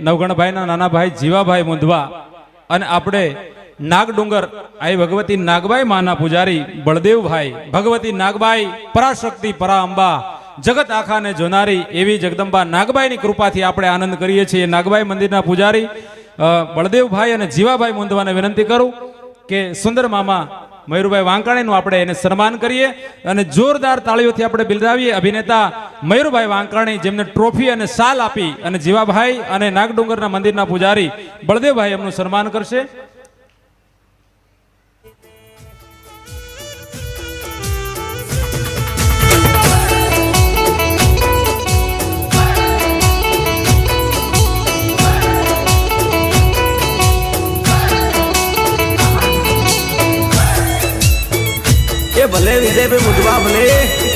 નવગણભાઈના નાના ભાઈ જીવાભાઈ મુંધવા અને આપણે નાગડુંગર આઈ ભગવતી નાગબાઈ માના પૂજારી બળદેવભાઈ, ભગવતી નાગબાઈ પરાશક્તિ પરા અંબા જગત આખાને જોનારી એવી જગદંબા નાગબાઈની કૃપાથી આપણે આનંદ કરીએ છીએ। નાગબાઈ મંદિરના પૂજારી બળદેવભાઈ અને જીવાભાઈ મુંધવાને વિનંતી કરું કે સુંદર મામા મયુરભાઈ વાંકાણીનું આપણે એને સન્માન કરીએ અને જોરદાર તાળીઓથી આપણે બિરદાવીએ। અભિનેતા મયુરભાઈ વાંકાણી જેમને ટ્રોફી અને શાલ આપી અને જીવાભાઈ અને નાગડુંગરના મંદિરના પૂજારી બળદેવભાઈ એમનું સન્માન કરશે। भले विजय पे मुदवा भले